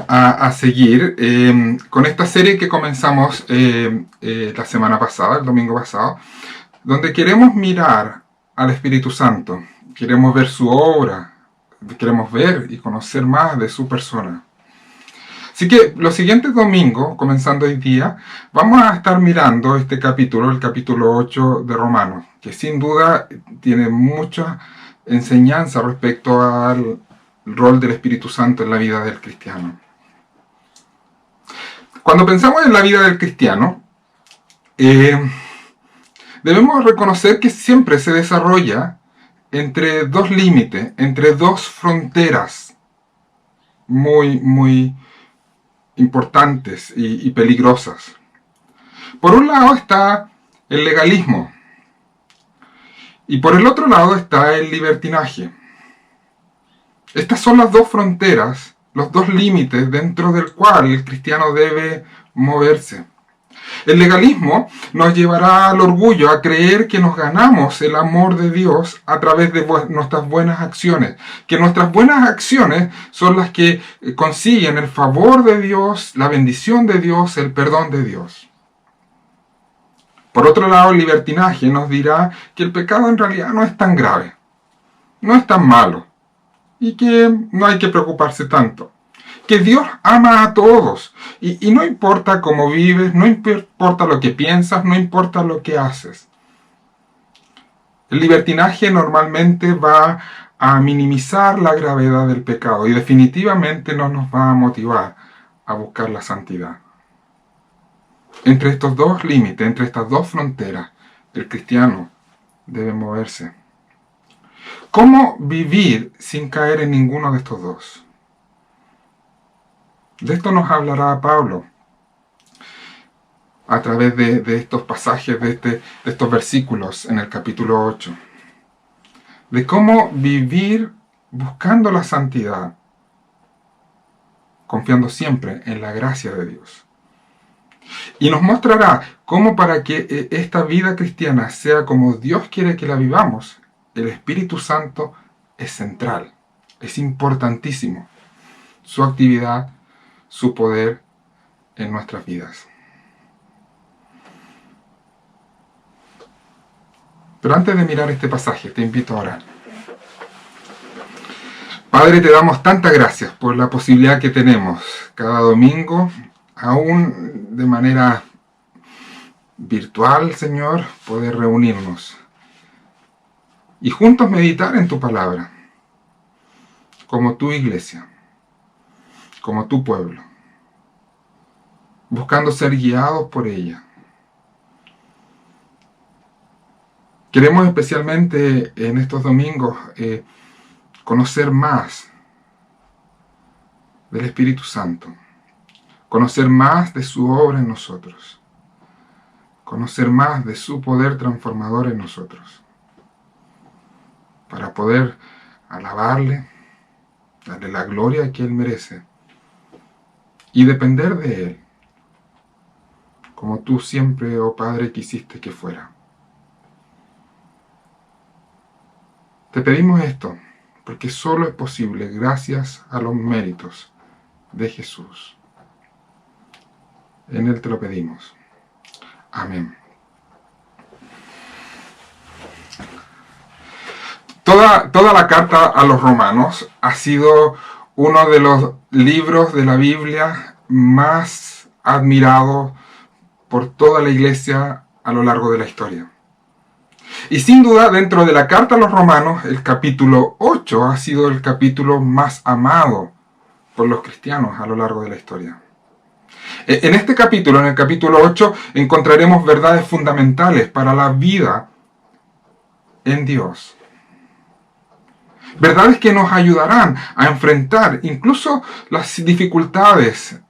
a seguir con esta serie que comenzamos la semana pasada, el domingo pasado, donde queremos mirar al Espíritu Santo, queremos ver su obra, queremos ver y conocer más de su persona. Así que los siguientes domingos, comenzando hoy día, vamos a estar mirando este capítulo, el capítulo 8 de Romanos, que sin duda tiene mucha enseñanza respecto al rol del Espíritu Santo en la vida del cristiano. Cuando pensamos en la vida del cristiano, debemos reconocer que siempre se desarrolla entre dos límites, entre dos fronteras muy importantes y peligrosas. Por un lado está el legalismo y por el otro lado está el libertinaje. Estas son las dos fronteras, los dos límites dentro del cual el cristiano debe moverse. El legalismo nos llevará al orgullo, a creer que nos ganamos el amor de Dios a través de nuestras buenas acciones, que nuestras buenas acciones son las que consiguen el favor de Dios, la bendición de Dios, el perdón de Dios. Por otro lado, el libertinaje nos dirá que el pecado en realidad no es tan grave, no es tan malo y que no hay que preocuparse tanto. Que Dios ama a todos y no importa cómo vives, no importa lo que piensas, no importa lo que haces. El libertinaje normalmente va a minimizar la gravedad del pecado y definitivamente no nos va a motivar a buscar la santidad. Entre estos dos límites, entre estas dos fronteras, el cristiano debe moverse. ¿Cómo vivir sin caer en ninguno de estos dos? De esto nos hablará Pablo a través de estos pasajes, de estos versículos en el capítulo 8. De cómo vivir buscando la santidad, confiando siempre en la gracia de Dios. Y nos mostrará cómo para que esta vida cristiana sea como Dios quiere que la vivamos, el Espíritu Santo es central, es importantísimo. Su actividad, su poder en nuestras vidas. Pero antes de mirar este pasaje, te invito a orar. Padre, te damos tantas gracias por la posibilidad que tenemos cada domingo, aún de manera virtual, Señor, poder reunirnos y juntos meditar en tu palabra, como tu iglesia, como tu pueblo, buscando ser guiados por ella. Queremos especialmente en estos domingos conocer más del Espíritu Santo, conocer más de su obra en nosotros, conocer más de su poder transformador en nosotros, para poder alabarle, darle la gloria que Él merece y depender de Él, como tú siempre, oh Padre, quisiste que fuera. Te pedimos esto, porque solo es posible gracias a los méritos de Jesús. En Él te lo pedimos. Amén. Toda la carta a los romanos ha sido uno de los libros de la Biblia más admirados por toda la iglesia a lo largo de la historia. Y sin duda, dentro de la carta a los romanos, el capítulo 8 ha sido el capítulo más amado por los cristianos a lo largo de la historia. En este capítulo, en el capítulo 8, encontraremos verdades fundamentales para la vida en Dios. Verdades que nos ayudarán a enfrentar incluso las dificultades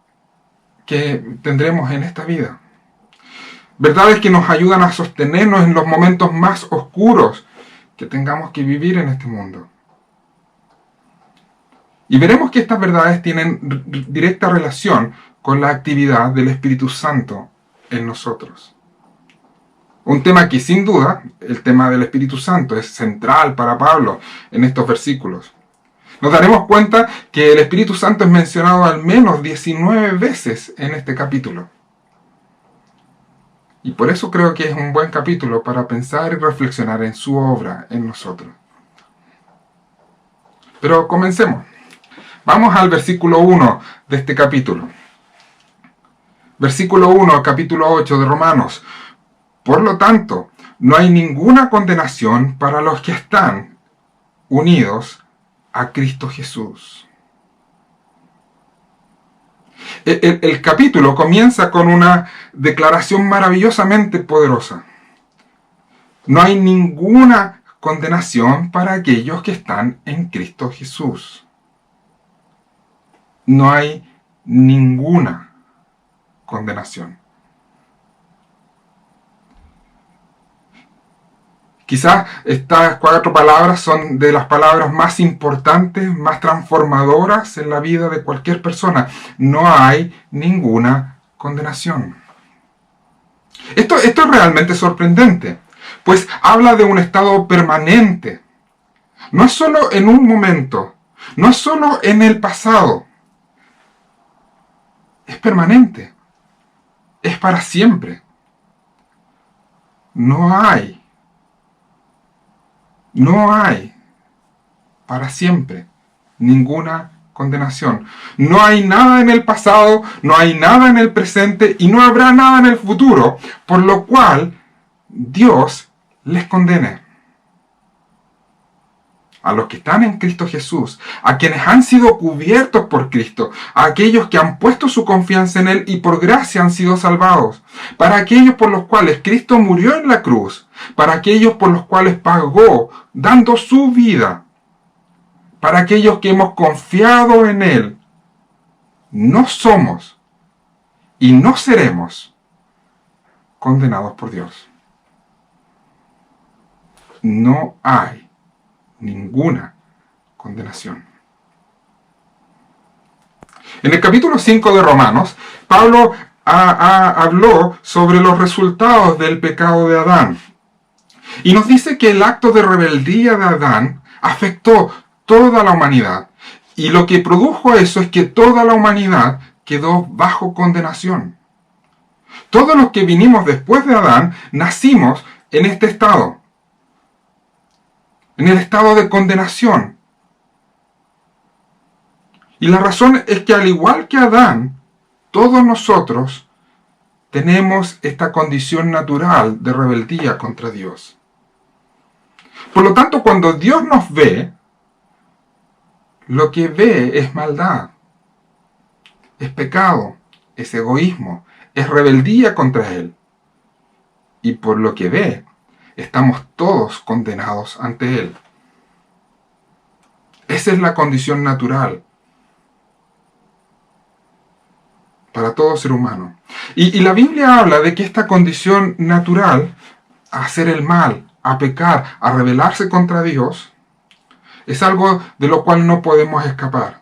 que tendremos en esta vida. Verdades que nos ayudan a sostenernos en los momentos más oscuros que tengamos que vivir en este mundo. Y veremos que estas verdades tienen directa relación con la actividad del Espíritu Santo en nosotros. Un tema que sin duda, el tema del Espíritu Santo, es central para Pablo en estos versículos. Nos daremos cuenta que el Espíritu Santo es mencionado al menos 19 veces en este capítulo. Y por eso creo que es un buen capítulo para pensar y reflexionar en su obra en nosotros. Pero comencemos. Vamos al versículo 1 de este capítulo. Versículo 1, capítulo 8 de Romanos. Por lo tanto, no hay ninguna condenación para los que están unidos a Cristo Jesús. El capítulo comienza con una declaración maravillosamente poderosa. No hay ninguna condenación para aquellos que están en Cristo Jesús. No hay ninguna condenación. Quizás estas 4 palabras son de las palabras más importantes, más transformadoras en la vida de cualquier persona. No hay ninguna condenación. Esto es realmente sorprendente, pues habla de un estado permanente. No es solo en un momento, no es solo en el pasado. Es permanente, es para siempre. No hay para siempre ninguna condenación. No hay nada en el pasado, no hay nada en el presente y no habrá nada en el futuro, por lo cual Dios les condene. A los que están en Cristo Jesús, a quienes han sido cubiertos por Cristo, a aquellos que han puesto su confianza en Él y por gracia han sido salvados, para aquellos por los cuales Cristo murió en la cruz, para aquellos por los cuales pagó dando su vida, para aquellos que hemos confiado en Él, no somos y no seremos condenados por Dios. No hay ninguna condenación. En el capítulo 5 de Romanos, Pablo habló sobre los resultados del pecado de Adán. Y nos dice que el acto de rebeldía de Adán afectó toda la humanidad. Y lo que produjo eso es que toda la humanidad quedó bajo condenación. Todos los que vinimos después de Adán nacimos en este estado. En el estado de condenación. Y la razón es que al igual que Adán, todos nosotros tenemos esta condición natural de rebeldía contra Dios. Por lo tanto, cuando Dios nos ve, lo que ve es maldad, es pecado, es egoísmo, es rebeldía contra Él. Y por lo que ve, estamos todos condenados ante Él. Esa es la condición natural para todo ser humano. Y la Biblia habla de que esta condición natural, a hacer el mal, a pecar, a rebelarse contra Dios, es algo de lo cual no podemos escapar.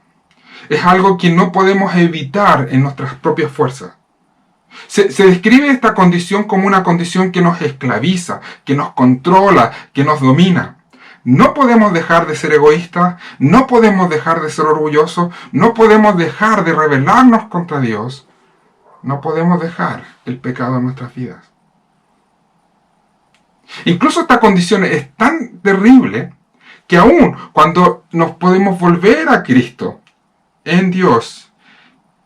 Es algo que no podemos evitar en nuestras propias fuerzas. Se describe esta condición como una condición que nos esclaviza, que nos controla, que nos domina. No podemos dejar de ser egoístas, no podemos dejar de ser orgullosos, no podemos dejar de rebelarnos contra Dios, no podemos dejar el pecado en nuestras vidas. Incluso esta condición es tan terrible que aún cuando nos podemos volver a Cristo, en Dios,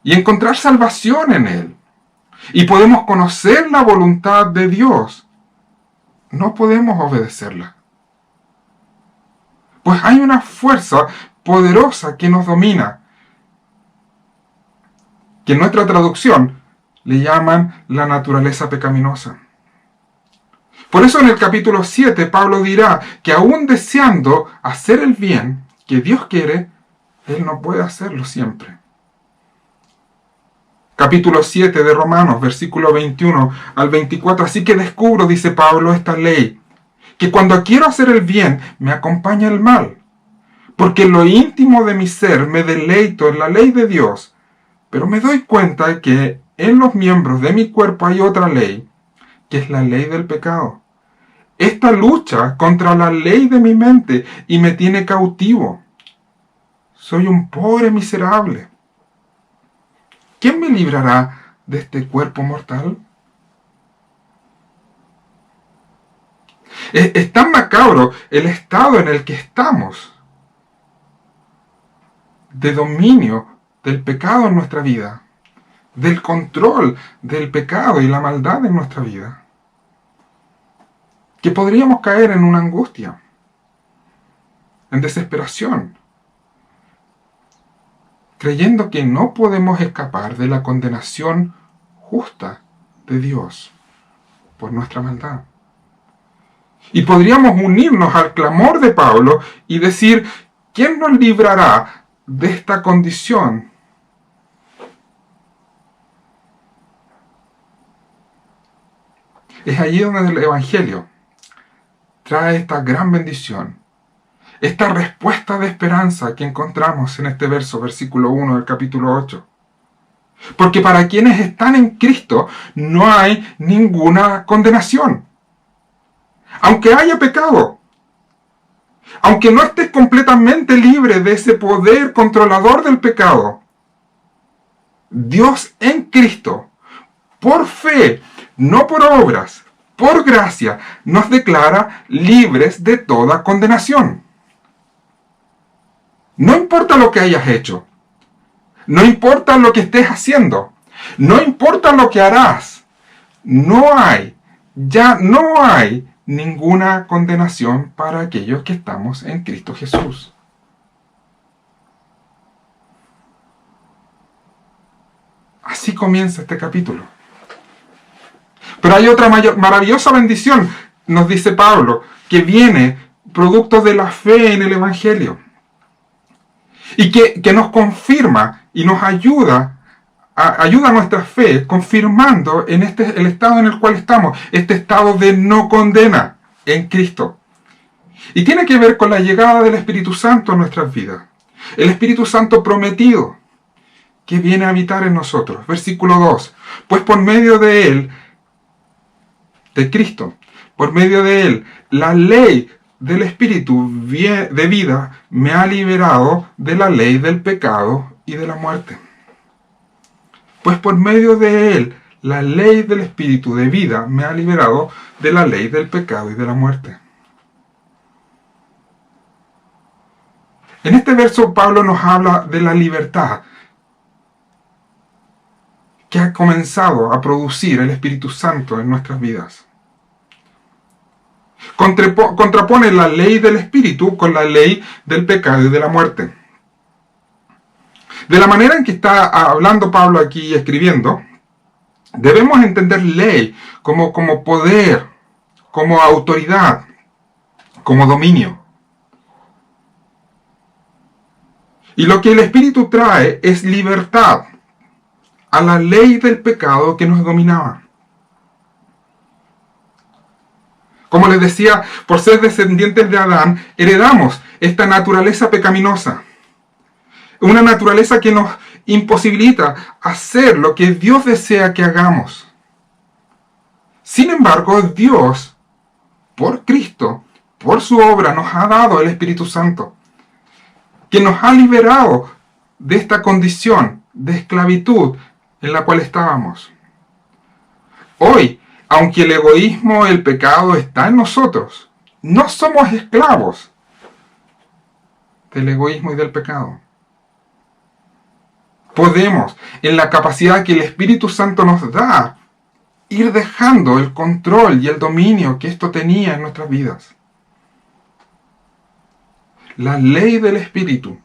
y encontrar salvación en Él, y podemos conocer la voluntad de Dios, no podemos obedecerla. Pues hay una fuerza poderosa que nos domina, que en nuestra traducción le llaman la naturaleza pecaminosa. Por eso en el capítulo 7 Pablo dirá que aún deseando hacer el bien que Dios quiere, Él no puede hacerlo siempre. Capítulo 7 de Romanos, versículo 21 al 24. Así que descubro, dice Pablo, esta ley, que cuando quiero hacer el bien, me acompaña el mal. Porque en lo íntimo de mi ser me deleito en la ley de Dios, pero me doy cuenta que en los miembros de mi cuerpo hay otra ley, que es la ley del pecado. Esta lucha contra la ley de mi mente y me tiene cautivo. soy un pobre miserable. ¿Quién me librará de este cuerpo mortal? Es tan macabro el estado en el que estamos, de dominio del pecado en nuestra vida, del control del pecado y la maldad en nuestra vida, que podríamos caer en una angustia, en desesperación, creyendo que no podemos escapar de la condenación justa de Dios por nuestra maldad. Y podríamos unirnos al clamor de Pablo y decir, ¿quién nos librará de esta condición? Es allí donde el Evangelio trae esta gran bendición, esta respuesta de esperanza que encontramos en este versículo 1 del capítulo 8. Porque para quienes están en Cristo no hay ninguna condenación. Aunque haya pecado, aunque no estés completamente libre de ese poder controlador del pecado, Dios en Cristo, por fe, no por obras, por gracia, nos declara libres de toda condenación. No importa lo que hayas hecho, no importa lo que estés haciendo, no importa lo que harás, ya no hay ninguna condenación para aquellos que estamos en Cristo Jesús. Así comienza este capítulo. Pero hay otra maravillosa bendición, nos dice Pablo, que viene producto de la fe en el Evangelio. Y que nos confirma y nos ayuda a nuestra fe, confirmando el estado en el cual estamos, este estado de no condena en Cristo. Y tiene que ver con la llegada del Espíritu Santo a nuestras vidas. El Espíritu Santo prometido, que viene a habitar en nosotros. Versículo 2. Pues por medio de Él, de Cristo, por medio de Él, la ley del Espíritu de vida me ha liberado de la ley del pecado y de la muerte. Pues por medio de Él, la ley del Espíritu de vida me ha liberado de la ley del pecado y de la muerte. En este verso Pablo nos habla de la libertad que ha comenzado a producir el Espíritu Santo en nuestras vidas. Contrapone la ley del Espíritu con la ley del pecado y de la muerte. De la manera en que está hablando Pablo aquí y escribiendo, debemos entender ley como poder, como autoridad, como dominio. Y lo que el Espíritu trae es libertad a la ley del pecado que nos dominaba. Como les decía, por ser descendientes de Adán, heredamos esta naturaleza pecaminosa. Una naturaleza que nos imposibilita hacer lo que Dios desea que hagamos. Sin embargo, Dios, por Cristo, por su obra, nos ha dado el Espíritu Santo, que nos ha liberado de esta condición de esclavitud en la cual estábamos. Hoy, aunque el egoísmo, el pecado está en nosotros, no somos esclavos del egoísmo y del pecado. Podemos, en la capacidad que el Espíritu Santo nos da, ir dejando el control y el dominio que esto tenía en nuestras vidas. La ley del Espíritu,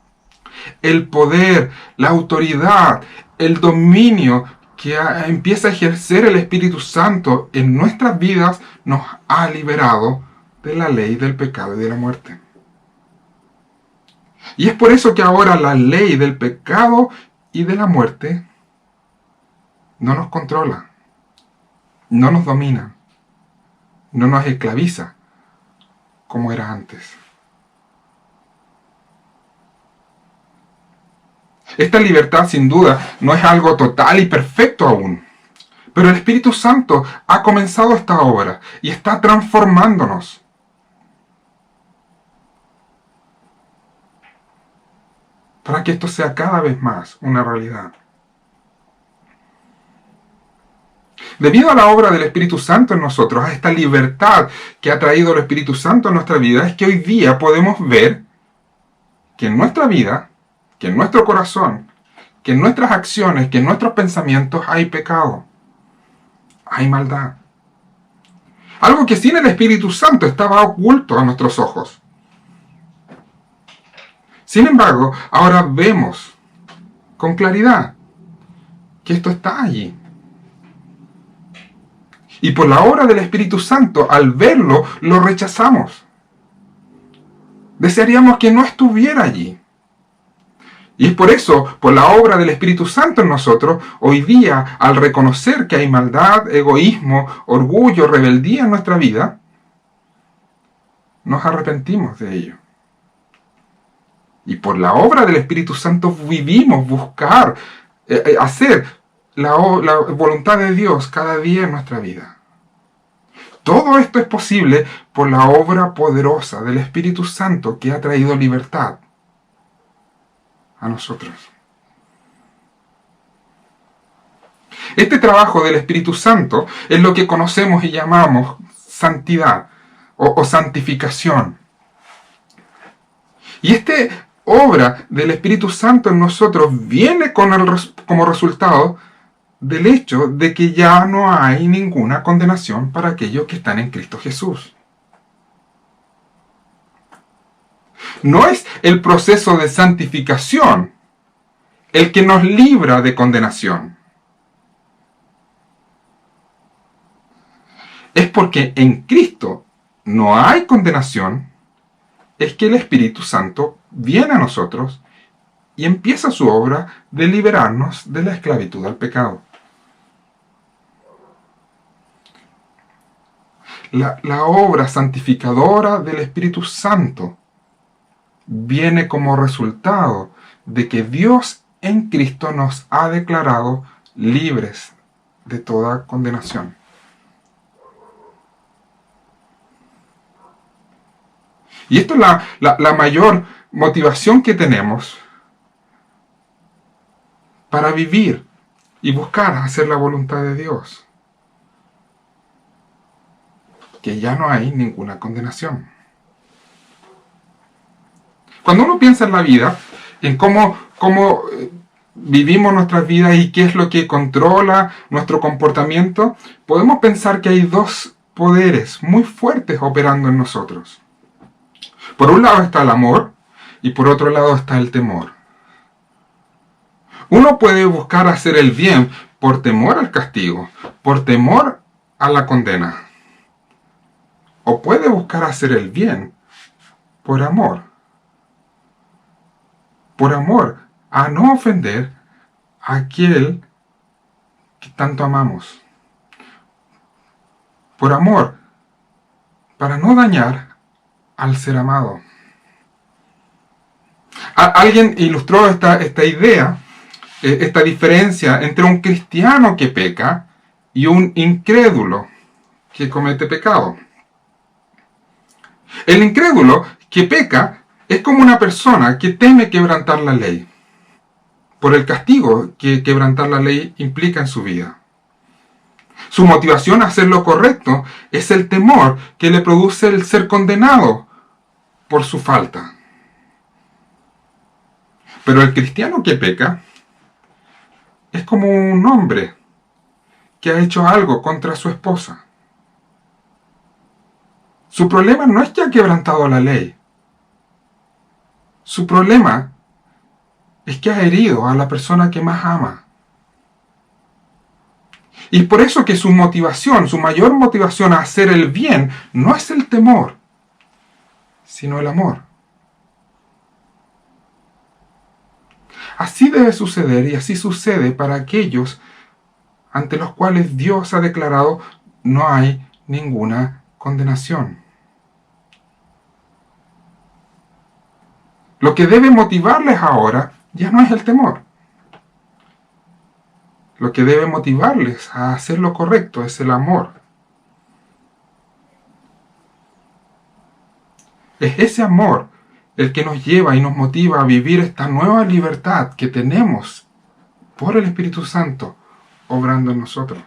el poder, la autoridad, el dominio que empieza a ejercer el Espíritu Santo en nuestras vidas nos ha liberado de la ley del pecado y de la muerte. Y es por eso que ahora la ley del pecado y de la muerte no nos controla, no nos domina, no nos esclaviza como era antes. Esta libertad, sin duda, no es algo total y perfecto aún. Pero el Espíritu Santo ha comenzado esta obra y está transformándonos. para que esto sea cada vez más una realidad. Debido a la obra del Espíritu Santo en nosotros, a esta libertad que ha traído el Espíritu Santo en nuestra vida, es que hoy día podemos ver que en nuestra vida, que en nuestro corazón, que en nuestras acciones, que en nuestros pensamientos hay pecado, hay maldad. Algo que sin el Espíritu Santo estaba oculto a nuestros ojos. Sin embargo, ahora vemos con claridad que esto está allí. Y por la obra del Espíritu Santo, al verlo, lo rechazamos. Desearíamos que no estuviera allí. Y es por eso, por la obra del Espíritu Santo en nosotros, hoy día, al reconocer que hay maldad, egoísmo, orgullo, rebeldía en nuestra vida, nos arrepentimos de ello. Y por la obra del Espíritu Santo vivimos buscar, hacer la voluntad de Dios cada día en nuestra vida. Todo esto es posible por la obra poderosa del Espíritu Santo que ha traído libertad a nosotros. Este trabajo del Espíritu Santo es lo que conocemos y llamamos santidad o santificación. Y esta obra del Espíritu Santo en nosotros viene como resultado del hecho de que ya no hay ninguna condenación para aquellos que están en Cristo Jesús. No es el proceso de santificación el que nos libra de condenación. Es porque en Cristo no hay condenación, es que el Espíritu Santo viene a nosotros y empieza su obra de liberarnos de la esclavitud al pecado. La obra santificadora del Espíritu Santo viene como resultado de que Dios en Cristo nos ha declarado libres de toda condenación. Y esto es la mayor motivación que tenemos para vivir y buscar hacer la voluntad de Dios. Que ya no hay ninguna condenación. Cuando uno piensa en la vida, en cómo vivimos nuestras vidas y qué es lo que controla nuestro comportamiento, podemos pensar que hay dos poderes muy fuertes operando en nosotros. Por un lado está el amor y por otro lado está el temor. Uno puede buscar hacer el bien por temor al castigo, por temor a la condena. O puede buscar hacer el bien por amor. Por amor a no ofender a aquel que tanto amamos. Por amor para no dañar al ser amado. Alguien ilustró esta idea, esta diferencia entre un cristiano que peca y un incrédulo que comete pecado. El incrédulo que peca es como una persona que teme quebrantar la ley, por el castigo que quebrantar la ley implica en su vida. Su motivación a hacer lo correcto es el temor que le produce el ser condenado por su falta. Pero el cristiano que peca es como un hombre que ha hecho algo contra su esposa. Su problema no es que ha quebrantado la ley. Su problema es que ha herido a la persona que más ama. Y por eso que su motivación, su mayor motivación a hacer el bien, no es el temor, sino el amor. Así debe suceder y así sucede para aquellos ante los cuales Dios ha declarado no hay ninguna condenación. Lo que debe motivarles ahora ya no es el temor. Lo que debe motivarles a hacer lo correcto es el amor. Es ese amor el que nos lleva y nos motiva a vivir esta nueva libertad que tenemos por el Espíritu Santo obrando en nosotros.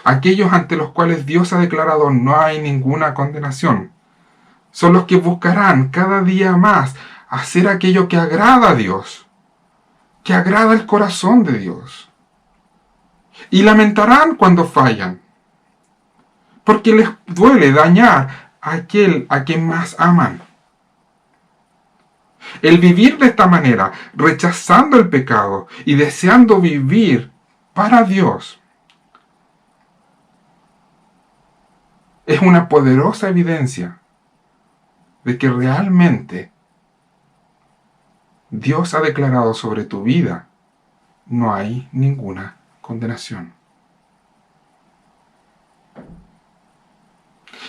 Aquellos ante los cuales Dios ha declarado no hay ninguna condenación son los que buscarán cada día más hacer aquello que agrada a Dios, que agrada el corazón de Dios. Y lamentarán cuando fallan, porque les duele dañar a aquel a quien más aman. El vivir de esta manera, rechazando el pecado y deseando vivir para Dios, es una poderosa evidencia de que realmente Dios ha declarado sobre tu vida no hay ninguna condenación.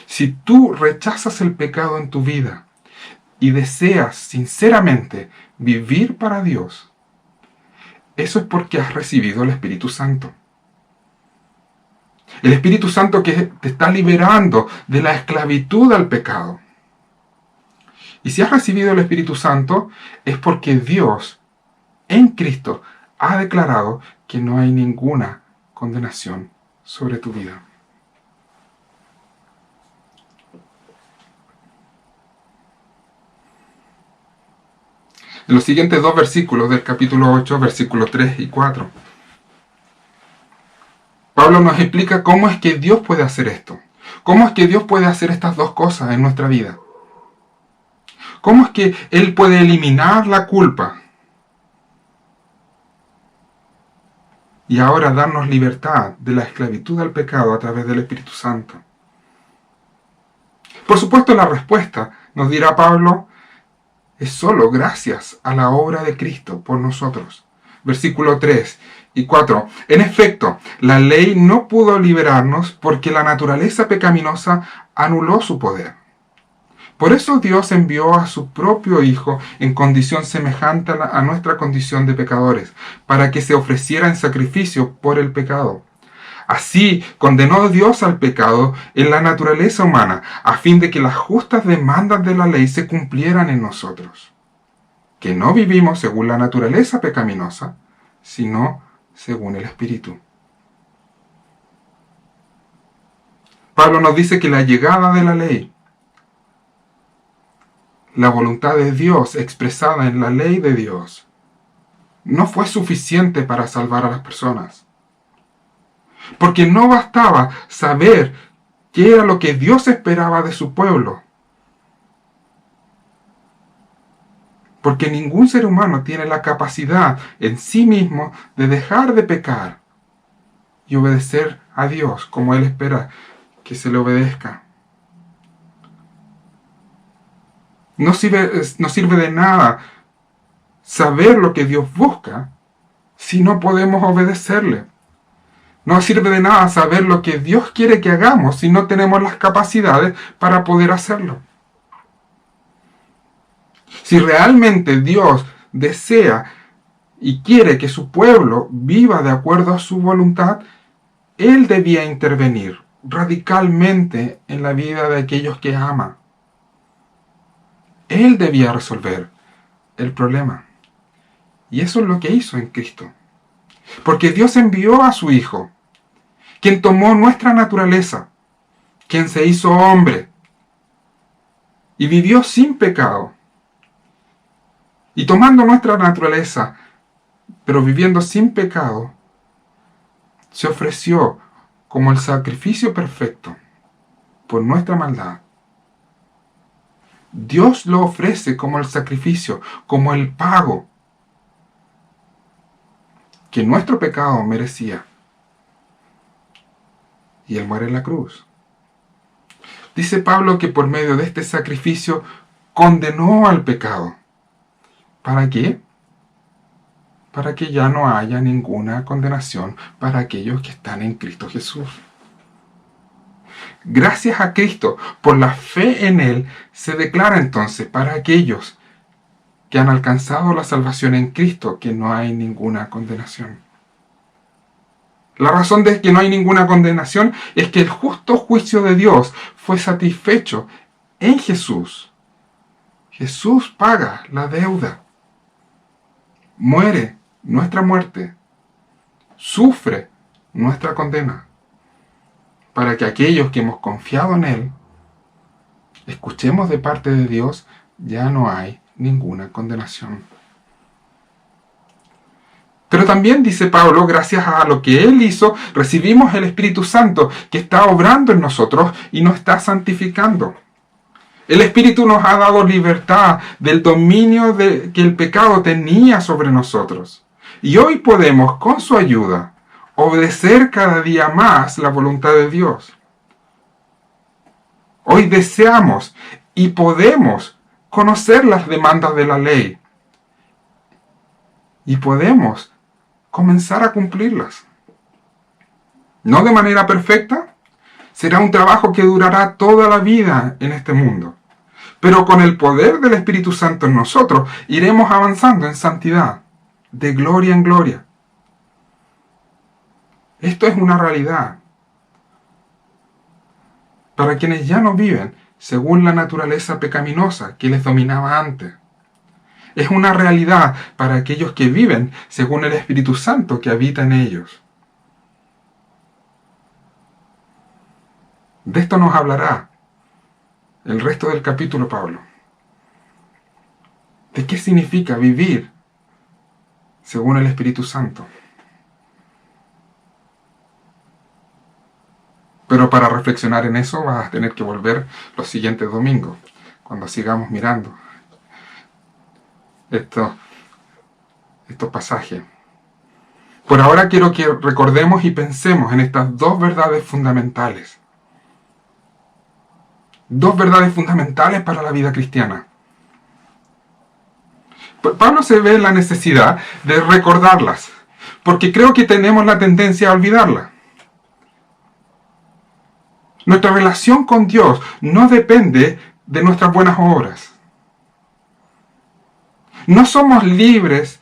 Si tú rechazas el pecado en tu vida y deseas sinceramente vivir para Dios, eso es porque has recibido el Espíritu Santo. El Espíritu Santo que te está liberando de la esclavitud al pecado. Y si has recibido el Espíritu Santo, es porque Dios, en Cristo, ha declarado que no hay ninguna condenación sobre tu vida. En los siguientes dos versículos del capítulo 8, versículos 3 y 4, Pablo nos explica cómo es que Dios puede hacer esto. Cómo es que Dios puede hacer estas dos cosas en nuestra vida. ¿Cómo es que Él puede eliminar la culpa y ahora darnos libertad de la esclavitud al pecado a través del Espíritu Santo? Por supuesto, la respuesta, nos dirá Pablo, es solo gracias a la obra de Cristo por nosotros. Versículo 3 y 4. En efecto, la ley no pudo liberarnos porque la naturaleza pecaminosa anuló su poder. Por eso Dios envió a su propio Hijo en condición semejante a nuestra condición de pecadores, para que se ofreciera en sacrificio por el pecado. Así condenó Dios al pecado en la naturaleza humana, a fin de que las justas demandas de la ley se cumplieran en nosotros, que no vivimos según la naturaleza pecaminosa, sino según el Espíritu. Pablo nos dice que la llegada de la ley, la voluntad de Dios expresada en la ley de Dios, no fue suficiente para salvar a las personas. Porque no bastaba saber qué era lo que Dios esperaba de su pueblo. Porque ningún ser humano tiene la capacidad en sí mismo de dejar de pecar y obedecer a Dios como Él espera que se le obedezca. No sirve de nada saber lo que Dios busca si no podemos obedecerle. No sirve de nada saber lo que Dios quiere que hagamos si no tenemos las capacidades para poder hacerlo. Si realmente Dios desea y quiere que su pueblo viva de acuerdo a su voluntad, Él debía intervenir radicalmente en la vida de aquellos que ama. Él debía resolver el problema. Y eso es lo que hizo en Cristo. Porque Dios envió a su Hijo, quien tomó nuestra naturaleza, quien se hizo hombre y vivió sin pecado. Y tomando nuestra naturaleza, pero viviendo sin pecado, se ofreció como el sacrificio perfecto por nuestra maldad. Dios lo ofrece como el sacrificio, como el pago que nuestro pecado merecía. Y Él muere en la cruz. Dice Pablo que por medio de este sacrificio condenó al pecado. ¿Para qué? Para que ya no haya ninguna condenación para aquellos que están en Cristo Jesús. Gracias a Cristo, por la fe en Él, se declara entonces para aquellos que han alcanzado la salvación en Cristo que no hay ninguna condenación. La razón de que no hay ninguna condenación es que el justo juicio de Dios fue satisfecho en Jesús. Jesús paga la deuda. Muere nuestra muerte. Sufre nuestra condena. Para que aquellos que hemos confiado en Él, escuchemos de parte de Dios, ya no hay ninguna condenación. Pero también dice Pablo, gracias a lo que Él hizo, recibimos el Espíritu Santo que está obrando en nosotros y nos está santificando. El Espíritu nos ha dado libertad del dominio que el pecado tenía sobre nosotros. Y hoy podemos, con su ayuda, obedecer cada día más la voluntad de Dios. Hoy deseamos y podemos conocer las demandas de la ley. Y podemos comenzar a cumplirlas. No de manera perfecta, será un trabajo que durará toda la vida en este mundo. Pero con el poder del Espíritu Santo en nosotros, iremos avanzando en santidad, de gloria en gloria. Esto es una realidad para quienes ya no viven según la naturaleza pecaminosa que les dominaba antes. Es una realidad para aquellos que viven según el Espíritu Santo que habita en ellos. De esto nos hablará el resto del capítulo Pablo. ¿De qué significa vivir según el Espíritu Santo? Pero para reflexionar en eso vas a tener que volver los siguientes domingos, cuando sigamos mirando estos pasajes. Por ahora quiero que recordemos y pensemos en estas dos verdades fundamentales. Dos verdades fundamentales para la vida cristiana. Pablo se ve en la necesidad de recordarlas, porque creo que tenemos la tendencia a olvidarlas. Nuestra relación con Dios no depende de nuestras buenas obras. No somos libres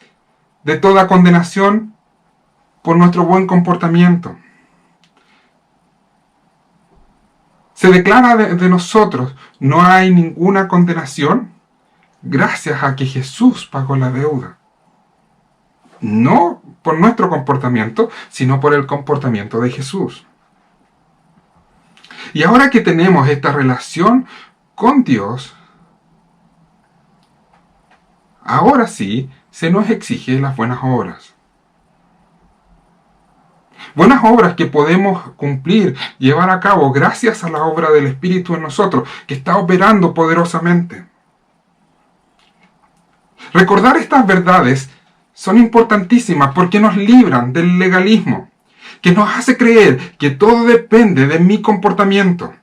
de toda condenación por nuestro buen comportamiento. Se declara de nosotros, no hay ninguna condenación gracias a que Jesús pagó la deuda. No por nuestro comportamiento, sino por el comportamiento de Jesús. Y ahora que tenemos esta relación con Dios, ahora sí se nos exige las buenas obras. Buenas obras que podemos cumplir, llevar a cabo gracias a la obra del Espíritu en nosotros, que está operando poderosamente. Recordar estas verdades son importantísimas porque nos libran del legalismo, que nos hace creer que todo depende de mi comportamiento,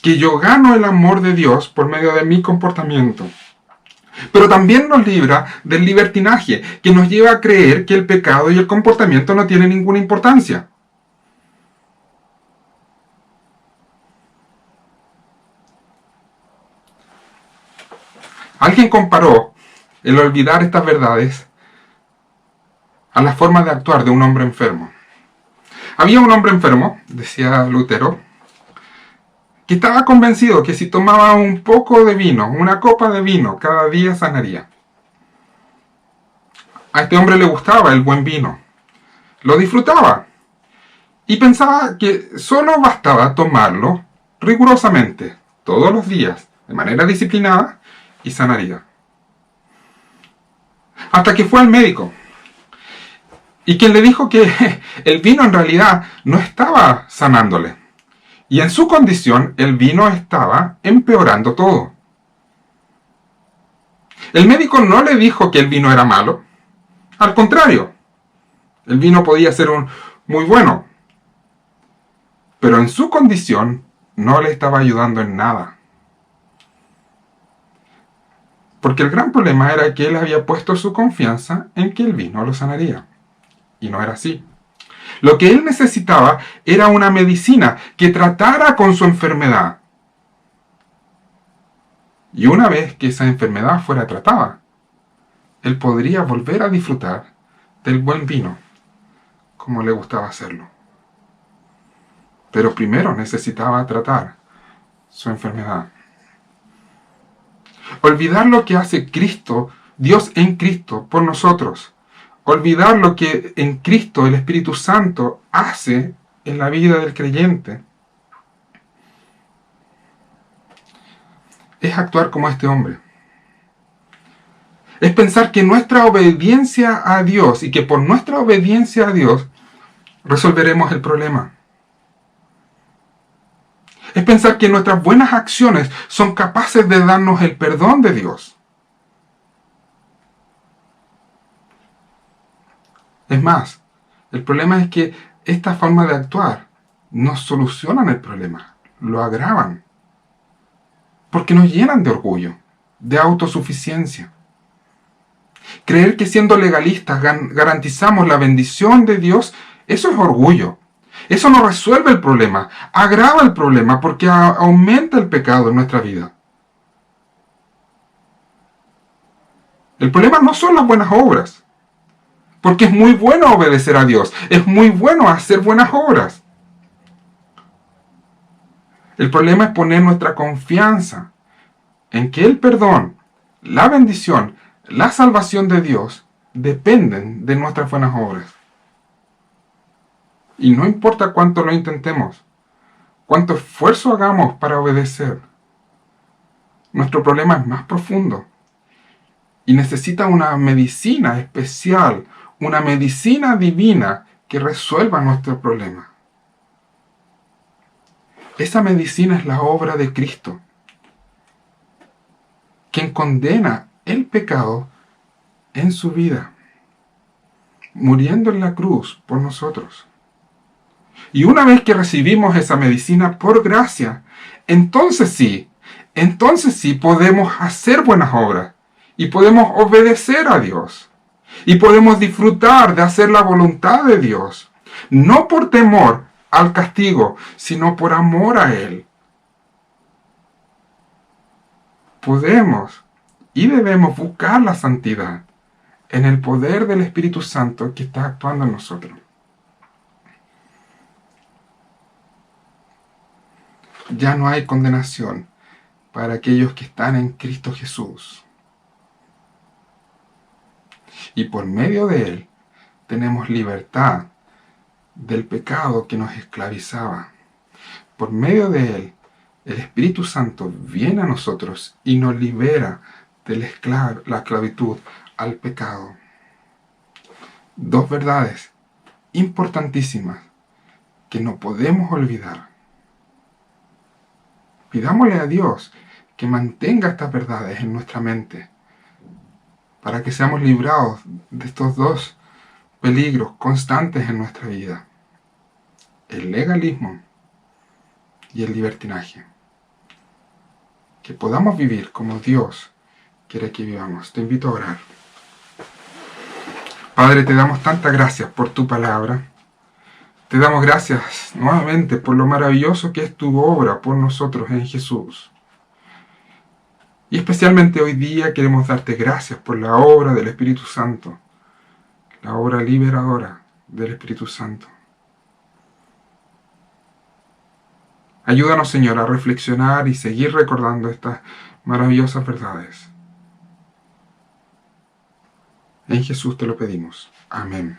que yo gano el amor de Dios por medio de mi comportamiento. Pero también nos libra del libertinaje, que nos lleva a creer que el pecado y el comportamiento no tienen ninguna importancia. Alguien comparó el olvidar estas verdades a la forma de actuar de un hombre enfermo. Había un hombre enfermo, decía Lutero, que estaba convencido que si tomaba un poco de vino, una copa de vino, cada día sanaría. A este hombre le gustaba el buen vino, lo disfrutaba y pensaba que solo bastaba tomarlo rigurosamente, todos los días, de manera disciplinada, y sanaría. Hasta que fue al médico, y quien le dijo que el vino en realidad no estaba sanándole. Y en su condición, el vino estaba empeorando todo. El médico no le dijo que el vino era malo. Al contrario, el vino podía ser muy bueno. Pero en su condición, no le estaba ayudando en nada. Porque el gran problema era que él había puesto su confianza en que el vino lo sanaría. Y no era así. Lo que él necesitaba era una medicina que tratara con su enfermedad. Y una vez que esa enfermedad fuera tratada, él podría volver a disfrutar del buen vino, como le gustaba hacerlo. Pero primero necesitaba tratar su enfermedad. Olvidar lo que hace Cristo, Dios en Cristo, por nosotros. Olvidar lo que en Cristo el Espíritu Santo hace en la vida del creyente. Es actuar como este hombre. Es pensar que nuestra obediencia a Dios y que por nuestra obediencia a Dios resolveremos el problema. Es pensar que nuestras buenas acciones son capaces de darnos el perdón de Dios. Es más, el problema es que esta forma de actuar no solucionan el problema, lo agravan. Porque nos llenan de orgullo, de autosuficiencia. Creer que siendo legalistas garantizamos la bendición de Dios, eso es orgullo. Eso no resuelve el problema, agrava el problema porque aumenta el pecado en nuestra vida. El problema no son las buenas obras, porque es muy bueno obedecer a Dios, es muy bueno hacer buenas obras. El problema es poner nuestra confianza en que el perdón, la bendición, la salvación de Dios dependen de nuestras buenas obras. Y no importa cuánto lo intentemos, cuánto esfuerzo hagamos para obedecer, nuestro problema es más profundo y necesita una medicina especial, una medicina divina que resuelva nuestro problema. Esa medicina es la obra de Cristo, quien condena el pecado en su vida, muriendo en la cruz por nosotros. Y una vez que recibimos esa medicina por gracia, entonces sí podemos hacer buenas obras y podemos obedecer a Dios y podemos disfrutar de hacer la voluntad de Dios, no por temor al castigo, sino por amor a Él. Podemos y debemos buscar la santidad en el poder del Espíritu Santo que está actuando en nosotros. Ya no hay condenación para aquellos que están en Cristo Jesús. Y por medio de Él tenemos libertad del pecado que nos esclavizaba. Por medio de Él, el Espíritu Santo viene a nosotros y nos libera de la esclavitud al pecado. Dos verdades importantísimas que no podemos olvidar. Pidámosle a Dios que mantenga estas verdades en nuestra mente para que seamos librados de estos dos peligros constantes en nuestra vida: el legalismo y el libertinaje. Que podamos vivir como Dios quiere que vivamos. Te invito a orar. Padre, te damos tantas gracias por tu palabra. Te damos gracias nuevamente por lo maravilloso que es tu obra por nosotros en Jesús. Y especialmente hoy día queremos darte gracias por la obra del Espíritu Santo, la obra liberadora del Espíritu Santo. Ayúdanos, Señor, a reflexionar y seguir recordando estas maravillosas verdades. En Jesús te lo pedimos. Amén.